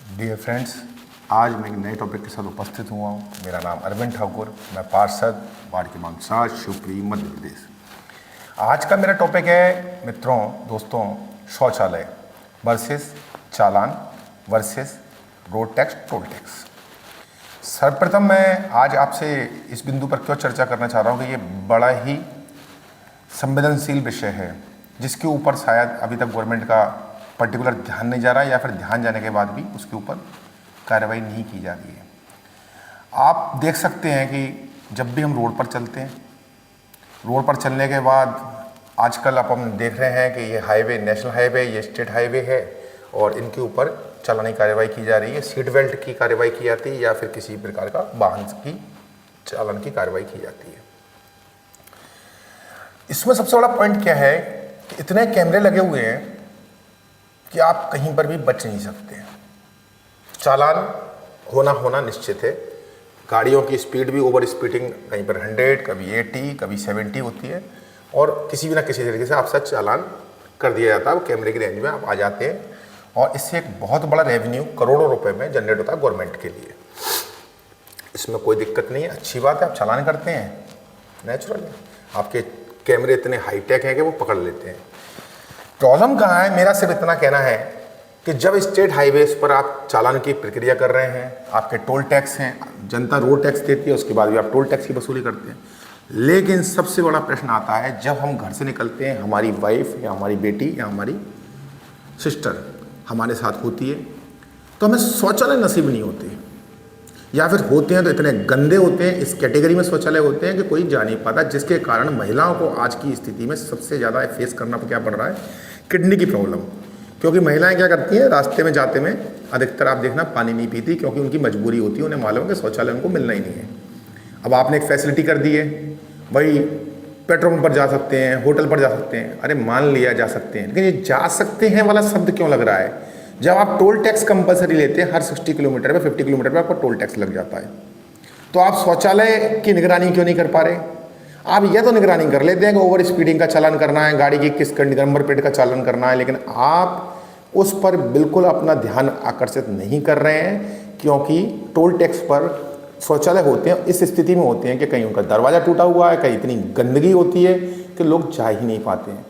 Dear friends, आज मैं एक नए टॉपिक के साथ उपस्थित हुआ हूँ। मेरा नाम अरविंद ठाकुर, मैं पार्षद वार्ड क्रमांक 7 शिवपुरी मध्य प्रदेश। आज का मेरा टॉपिक है मित्रों दोस्तों, शौचालय वर्सेस चालान versus road tax toll tax. सर्वप्रथम मैं आज आपसे इस बिंदु पर क्यों चर्चा करना चाह रहा हूँ कि ये बड़ा ही संवेदनशील विषय है जिसके ऊपर शायद अभी तक गवर्नमेंट का पर्टिकुलर ध्यान नहीं जा रहा है, या फिर ध्यान जाने के बाद भी उसके ऊपर कार्रवाई नहीं की जा रही है। आप देख सकते हैं कि जब भी हम रोड पर चलते हैं, रोड पर चलने के बाद आजकल अपन देख रहे हैं कि ये हाईवे नेशनल हाईवे, ये स्टेट हाईवे है और इनके ऊपर चालानी कार्रवाई की जा रही है। सीट बेल्ट की कार्रवाई की जाती है या फिर किसी प्रकार का वाहन की चालान की कार्रवाई की जाती है। इसमें सबसे बड़ा पॉइंट क्या है कि इतने कैमरे लगे हुए हैं कि आप कहीं पर भी बच नहीं सकते। चालान होना निश्चित है। गाड़ियों की स्पीड भी ओवर स्पीडिंग कहीं पर 100, कभी 80, कभी 70 होती है और किसी भी ना किसी तरीके से आपसे चालान कर दिया जाता है। वो कैमरे की रेंज में आप आ जाते हैं और इससे एक बहुत बड़ा रेवेन्यू करोड़ों रुपए में जनरेट होता है गवर्नमेंट के लिए। इसमें कोई दिक्कत नहीं है, अच्छी बात है। आप चालान करते हैं, नेचुरल है। आपके कैमरे इतने हाईटेक हैं कि वो पकड़ लेते हैं। प्रॉब्लम कहाँ है? मेरा सिर्फ इतना कहना है कि जब स्टेट हाईवेज पर आप चालान की प्रक्रिया कर रहे हैं, आपके टोल टैक्स हैं, जनता रोड टैक्स देती है, उसके बाद भी आप टोल टैक्स की वसूली करते हैं। लेकिन सबसे बड़ा प्रश्न आता है जब हम घर से निकलते हैं, हमारी वाइफ या हमारी बेटी या हमारी सिस्टर हमारे साथ होती है तो हमें शौचालय नसीब नहीं होते, या फिर होते हैं तो इतने गंदे होते हैं, इस कैटेगरी में शौचालय होते हैं कि कोई जा नहीं पाता, जिसके कारण महिलाओं को आज की स्थिति में सबसे ज़्यादा फेस करना क्या पड़ रहा है? किडनी की प्रॉब्लम। क्योंकि महिलाएं क्या करती हैं, रास्ते में जाते में अधिकतर आप देखना पानी नहीं पीती, क्योंकि उनकी मजबूरी होती है, उन्हें मालूम है कि शौचालय उनको मिलना ही नहीं है। अब आपने एक फैसिलिटी कर दी है, वही पेट्रोल पंप पर जा सकते हैं, होटल पर जा सकते हैं। अरे मान लिया जा सकते हैं, लेकिन ये जा सकते हैं वाला शब्द क्यों लग रहा है? जब आप टोल टैक्स कंपलसरी लेते हैं, हर 60 किलोमीटर पे 50 किलोमीटर पे आपको टोल टैक्स लग जाता है, तो आप शौचालय की निगरानी क्यों नहीं कर पा रहे? आप यह तो निगरानी कर लेते हैं कि ओवर स्पीडिंग का चालान करना है, गाड़ी की किस नंबर प्लेट का चालान करना है, लेकिन आप उस पर बिल्कुल अपना ध्यान आकर्षित नहीं कर रहे हैं। क्योंकि टोल टैक्स पर शौचालय होते हैं इस स्थिति में होते हैं कि कहीं उनका दरवाज़ा टूटा हुआ है, कहीं इतनी गंदगी होती है कि लोग जा ही नहीं पाते हैं।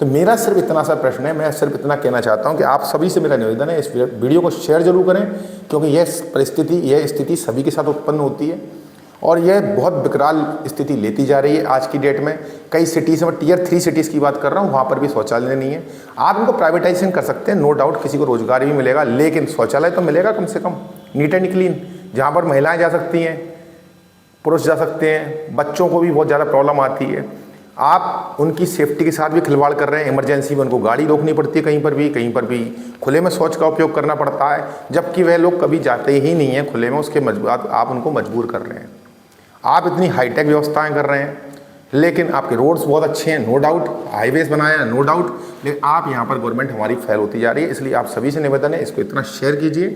तो मेरा सिर्फ इतना सा प्रश्न है, मैं सिर्फ इतना कहना चाहता हूं कि आप सभी से मेरा निवेदन है, इस वीडियो को शेयर जरूर करें, क्योंकि यह परिस्थिति, यह स्थिति सभी के साथ उत्पन्न होती है और यह बहुत विकराल स्थिति लेती जा रही है आज की डेट में। कई सिटीज़ में, टियर 3 सिटीज़ की बात कर रहा हूँ, वहाँ पर भी शौचालय नहीं है। आप इनको प्राइवेटाइजेशन कर सकते हैं, नो डाउट, किसी को रोजगार भी मिलेगा, लेकिन शौचालय तो मिलेगा कम से कम नीट एंड क्लीन, जहाँ पर महिलाएँ जा सकती हैं, पुरुष जा सकते हैं। बच्चों को भी बहुत ज़्यादा प्रॉब्लम आती है। आप उनकी सेफ्टी के साथ भी खिलवाड़ कर रहे हैं। इमरजेंसी में उनको गाड़ी रोकनी पड़ती है, कहीं पर भी खुले में शौच का उपयोग करना पड़ता है, जबकि वह लोग कभी जाते ही नहीं हैं खुले में। उसके आप उनको मजबूर कर रहे हैं। आप इतनी हाईटेक व्यवस्थाएं कर रहे हैं, लेकिन आपके रोड्स बहुत अच्छे हैं, नो डाउट, हाईवेज बनाया है, नो डाउट, लेकिन आप यहाँ पर गवर्नमेंट हमारी फेल होती जा रही है। इसलिए आप सभी से निवेदन है, इसको इतना शेयर कीजिए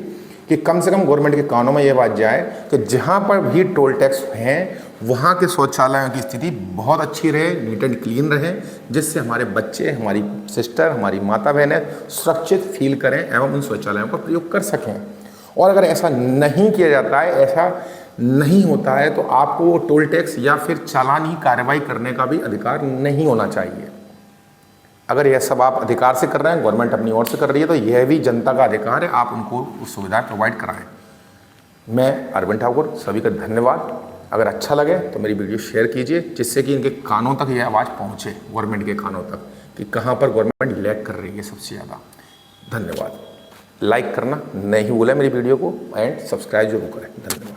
कि कम से कम गवर्नमेंट के कानों में ये बात जाए कि जहाँ पर भी टोल टैक्स हैं वहाँ के शौचालयों की स्थिति बहुत अच्छी रहे, नीट एंड क्लीन रहे, जिससे हमारे बच्चे, हमारी सिस्टर, हमारी माता बहनें सुरक्षित फील करें एवं उन शौचालयों का प्रयोग कर सकें। और अगर ऐसा नहीं किया जाता है, ऐसा नहीं होता है, तो आपको टोल टैक्स या फिर चालानी कार्रवाई करने का भी अधिकार नहीं होना चाहिए। अगर यह सब आप अधिकार से कर रहे हैं, गवर्नमेंट अपनी ओर से कर रही है, तो यह भी जनता का अधिकार है, आप उनको उस सुविधाएं प्रोवाइड कराएं। मैं अरविंद ठाकुर, सभी का धन्यवाद। अगर अच्छा लगे तो मेरी वीडियो शेयर कीजिए, जिससे कि इनके कानों तक यह आवाज़ पहुँचे, गवर्नमेंट के कानों तक, कि कहाँ पर गवर्नमेंट लैग कर रही है सबसे ज़्यादा। धन्यवाद। लाइक करना नहीं भूलें मेरी वीडियो को, एंड सब्सक्राइब जरूर करें। धन्यवाद।